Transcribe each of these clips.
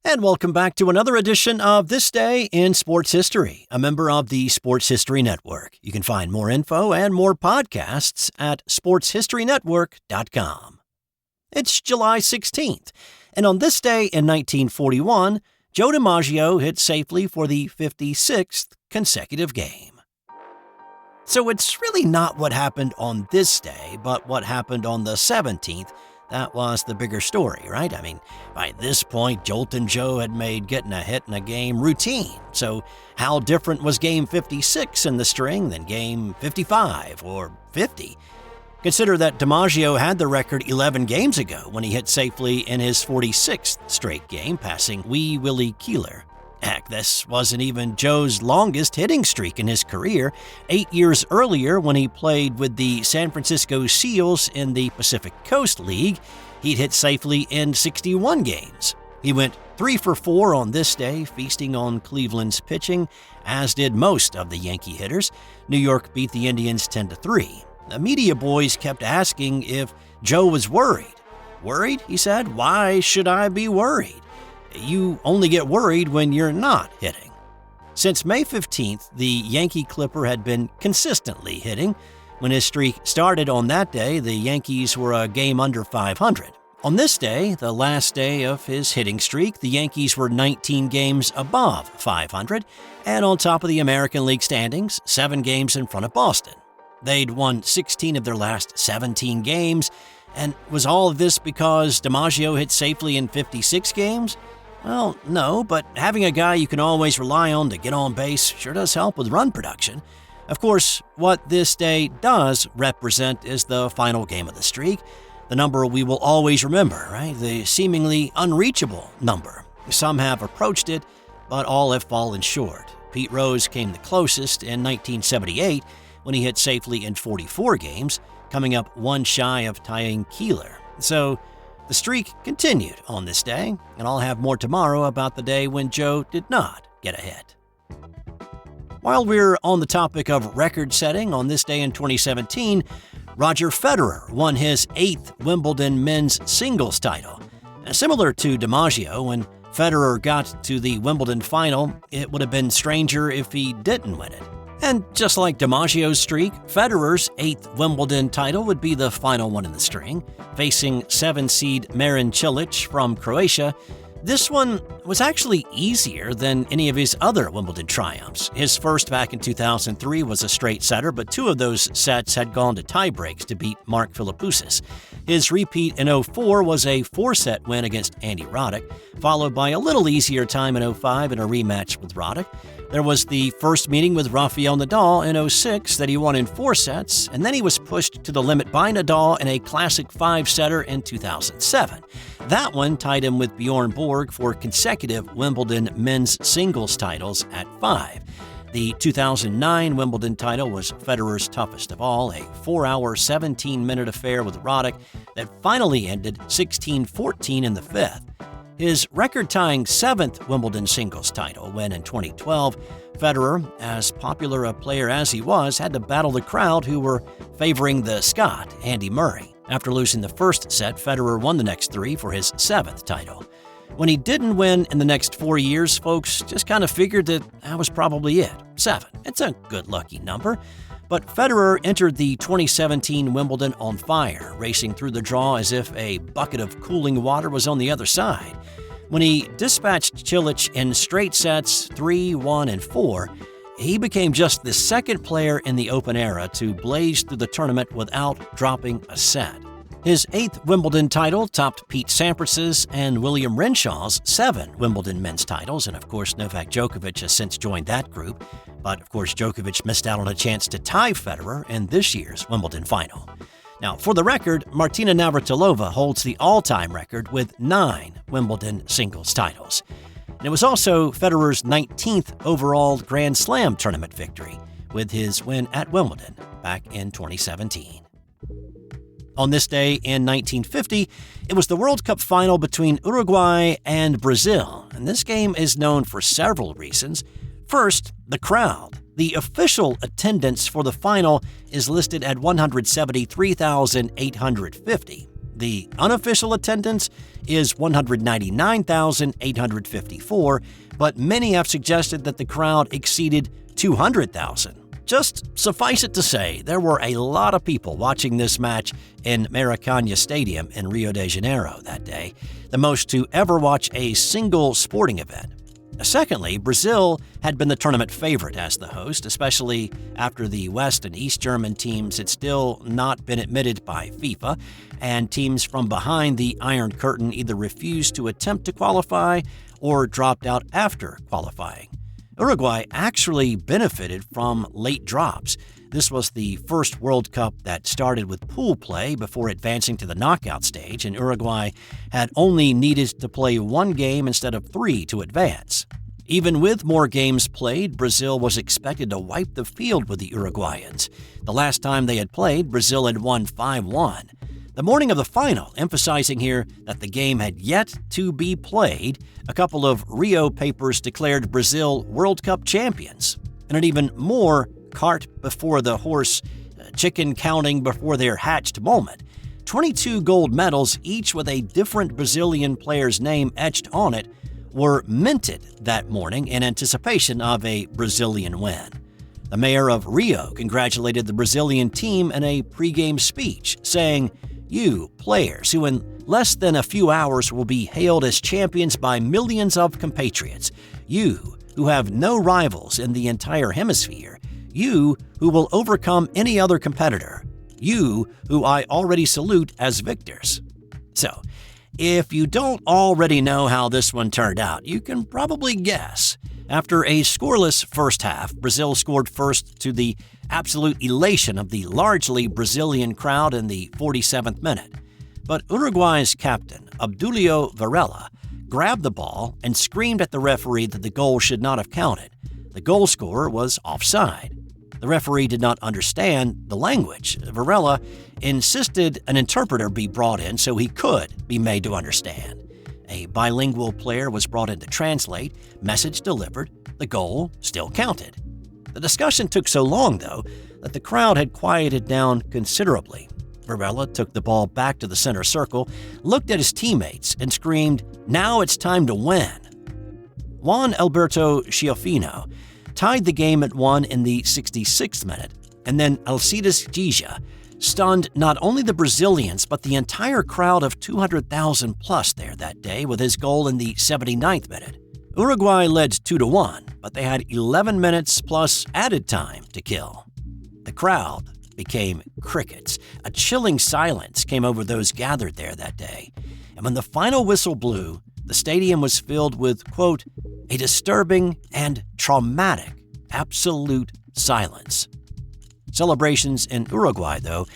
And welcome back to another edition of This Day in Sports History, a member of the Sports History Network. You can find more info and more podcasts at sportshistorynetwork.com. It's July 16th, and on this day in 1941, Joe Dimaggio hit safely for the 56th consecutive game. So it's really not what happened on this day, but what happened on the 17th. That was the bigger story, right? I mean, by this point, Joltin' Joe had made getting a hit in a game routine. So how different was Game 56 in the string than Game 55 or 50? Consider that Dimaggio had the record 11 games ago when he hit safely in his 46th straight game, passing Wee Willie Keeler. Heck, this wasn't even Joe's longest hitting streak in his career. 8 years earlier, when he played with the San Francisco Seals in the Pacific Coast League, he'd hit safely in 61 games. He went 3 for 4 on this day, feasting on Cleveland's pitching, as did most of the Yankee hitters. New York beat the Indians 10-3. The media boys kept asking if Joe was worried. Worried? He said. Why should I be worried? You only get worried when you're not hitting. Since May 15th, the Yankee Clipper had been consistently hitting. When his streak started on that day, the Yankees were a game under 500. On this day, the last day of his hitting streak, the Yankees were 19 games above 500 and on top of the American League standings, 7 games in front of Boston. They'd won 16 of their last 17 games, and was all of this because Dimaggio hit safely in 56 games? Well, no, but having a guy you can always rely on to get on base sure does help with run production. Of course, what this day does represent is the final game of the streak, the number we will always remember, right? The seemingly unreachable number. Some have approached it, but all have fallen short. Pete Rose came the closest in 1978 when he hit safely in 44 games, coming up one shy of tying Keeler. So, the streak continued on this day, and I'll have more tomorrow about the day when Joe did not get a hit. While we're on the topic of record setting, on this day in 2017, Roger Federer won his 8th Wimbledon men's singles title. Similar to Dimaggio, when Federer got to the Wimbledon final, it would have been stranger if he didn't win it. And just like Dimaggio's streak, Federer's 8th Wimbledon title would be the final one in the string. Facing 7-seed Marin Cilic from Croatia, this one was actually easier than any of his other Wimbledon triumphs. His first back in 2003 was a straight setter, but 2 of those sets had gone to tiebreaks to beat Mark Philippoussis. His repeat in 2004 was a 4-set win against Andy Roddick, followed by a little easier time in 2005 in a rematch with Roddick. There was the first meeting with Rafael Nadal in 2006 that he won in 4 sets, and then he was pushed to the limit by Nadal in a classic 5-setter in 2007. That one tied him with Bjorn Borg for consecutive Wimbledon men's singles titles at 5. The 2009 Wimbledon title was Federer's toughest of all, a 4-hour, 17-minute affair with Roddick that finally ended 16-14 in the 5th. His record-tying 7th Wimbledon singles title, when in 2012, Federer, as popular a player as he was, had to battle the crowd who were favoring the Scot, Andy Murray. After losing the first set, Federer won the next 3 for his 7th title. When he didn't win in the next 4 years, folks just kind of figured that was probably it. 7. It's a good lucky number. But Federer entered the 2017 Wimbledon on fire, racing through the draw as if a bucket of cooling water was on the other side. When he dispatched Cilic in straight sets 3, 1, and 4, he became just the second player in the Open era to blaze through the tournament without dropping a set. His 8th Wimbledon title topped Pete Sampras's and William Renshaw's 7 Wimbledon men's titles, and of course Novak Djokovic has since joined that group. But of course Djokovic missed out on a chance to tie Federer in this year's Wimbledon final. Now, for the record, Martina Navratilova holds the all-time record with 9 Wimbledon singles titles. And it was also Federer's 19th overall Grand Slam tournament victory, with his win at Wimbledon back in 2017. On this day in 1950, it was the World Cup final between Uruguay and Brazil, and this game is known for several reasons. First, the crowd. The official attendance for the final is listed at 173,850. The unofficial attendance is 199,854, but many have suggested that the crowd exceeded 200,000. Just suffice it to say, there were a lot of people watching this match in Maracanã Stadium in Rio de Janeiro that day, the most to ever watch a single sporting event. Secondly, Brazil had been the tournament favorite as the host, especially after the West and East German teams had still not been admitted by FIFA, and teams from behind the Iron Curtain either refused to attempt to qualify or dropped out after qualifying. Uruguay actually benefited from late drops. This was the first World Cup that started with pool play before advancing to the knockout stage, and Uruguay had only needed to play one game instead of 3 to advance. Even with more games played, Brazil was expected to wipe the field with the Uruguayans. The last time they had played, Brazil had won 5-1. The morning of the final, emphasizing here that the game had yet to be played, a couple of Rio papers declared Brazil World Cup champions. And an even more cart before the horse, chicken counting before their hatched moment. 22 gold medals, each with a different Brazilian player's name etched on it, were minted that morning in anticipation of a Brazilian win. The mayor of Rio congratulated the Brazilian team in a pregame speech, saying, "You, players, who in less than a few hours will be hailed as champions by millions of compatriots. You, who have no rivals in the entire hemisphere. You, who will overcome any other competitor. You, who I already salute as victors." So, if you don't already know how this one turned out, you can probably guess. After a scoreless first half, Brazil scored first to the absolute elation of the largely Brazilian crowd in the 47th minute. But Uruguay's captain, Obdulio Varela, grabbed the ball and screamed at the referee that the goal should not have counted. The goal scorer was offside. The referee did not understand the language. Varela insisted an interpreter be brought in so he could be made to understand. A bilingual player was brought in to translate, message delivered, the goal still counted. The discussion took so long, though, that the crowd had quieted down considerably. Varela took the ball back to the center circle, looked at his teammates, and screamed, "Now it's time to win." Juan Alberto Schiaffino tied the game at 1 in the 66th minute, and then Alcides Gija stunned not only the Brazilians but the entire crowd of 200,000 plus there that day with his goal in the 79th minute. Uruguay led 2-1, but they had 11 minutes plus added time to kill. The crowd became crickets. A chilling silence came over those gathered there that day, and when the final whistle blew, the stadium was filled with, quote, "a disturbing and traumatic absolute silence." Celebrations in Uruguay, though,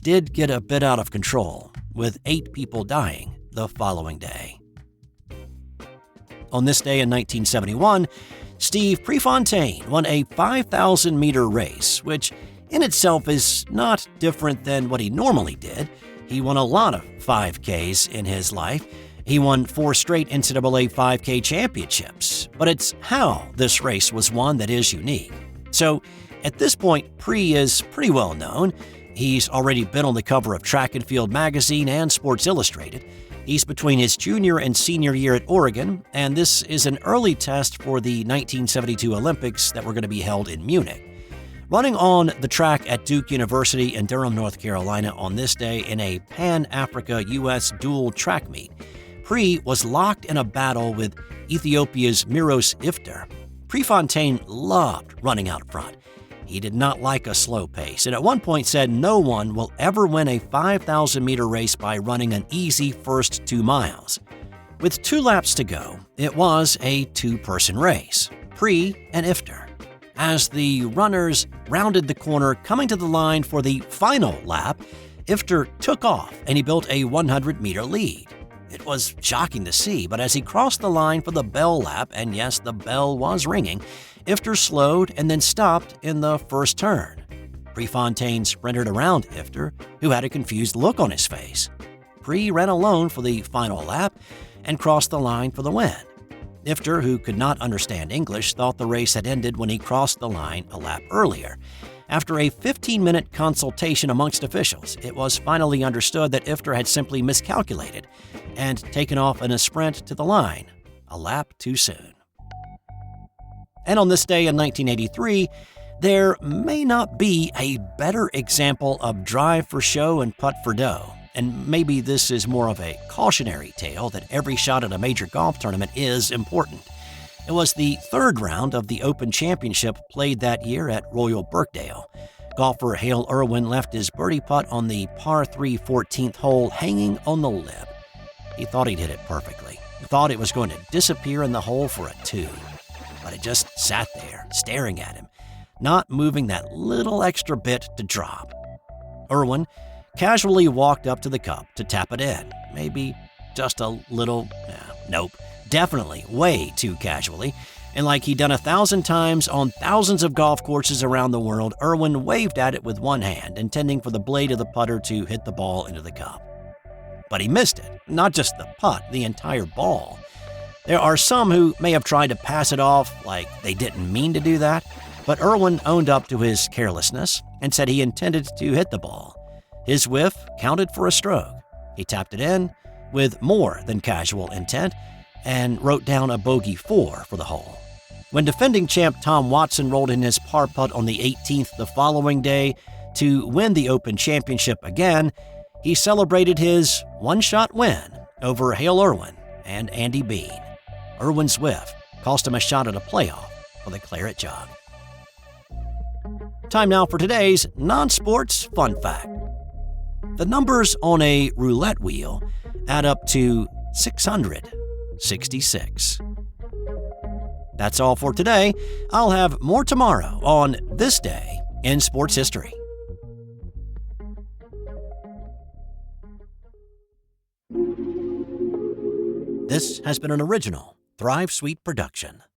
did get a bit out of control, with 8 people dying the following day. On this day in 1971, Steve Prefontaine won a 5,000-meter race, which in itself is not different than what he normally did. He won a lot of 5Ks in his life. He won 4 straight NCAA 5K championships, but it's how this race was won that is unique. So, at this point, Pre is pretty well known. He's already been on the cover of Track and Field magazine and Sports Illustrated. He's between his junior and senior year at Oregon, and this is an early test for the 1972 Olympics that were going to be held in Munich. Running on the track at Duke University in Durham, North Carolina on this day in a Pan-Africa-U.S. dual track meet, Pre was locked in a battle with Ethiopia's Miros Iftar. Prefontaine loved running out front. He did not like a slow pace, and at one point said no one will ever win a 5,000-meter race by running an easy first 2 miles. With 2 laps to go, it was a 2-person race, Pre and Iftar. As the runners rounded the corner coming to the line for the final lap, Iftar took off and he built a 100-meter lead. It was shocking to see, but as he crossed the line for the bell lap, and yes, the bell was ringing, Iftar slowed and then stopped in the first turn. Prefontaine sprinted around Iftar, who had a confused look on his face. Pre ran alone for the final lap and crossed the line for the win. Iftar, who could not understand English, thought the race had ended when he crossed the line a lap earlier. After a 15-minute consultation amongst officials, it was finally understood that Ifter had simply miscalculated and taken off in a sprint to the line, a lap too soon. And on this day in 1983, there may not be a better example of drive for show and putt for dough, and maybe this is more of a cautionary tale that every shot at a major golf tournament is important. It was the third round of the Open Championship played that year at Royal Birkdale. Golfer Hale Irwin left his birdie putt on the par 3 14th hole hanging on the lip. He thought he'd hit it perfectly. He thought it was going to disappear in the hole for a 2. But it just sat there, staring at him, not moving that little extra bit to drop. Irwin casually walked up to the cup to tap it in. Maybe just a little, nope, definitely way too casually. And like he'd done 1,000 times on thousands of golf courses around the world, Irwin waved at it with one hand, intending for the blade of the putter to hit the ball into the cup. But he missed it, not just the putt, the entire ball. There are some who may have tried to pass it off like they didn't mean to do that, but Irwin owned up to his carelessness and said he intended to hit the ball. His whiff counted for a stroke. He tapped it in with more than casual intent and wrote down a bogey 4 for the hole. When defending champ Tom Watson rolled in his par putt on the 18th the following day to win the Open Championship again, he celebrated his one-shot win over Hale Irwin and Andy Bean. Irwin's whiff cost him a shot at a playoff for the Claret Jug. Time now for today's non-sports fun fact. The numbers on a roulette wheel add up to 666. That's all for today. I'll have more tomorrow on This Day in Sports History. This has been an original Thrive Suite production.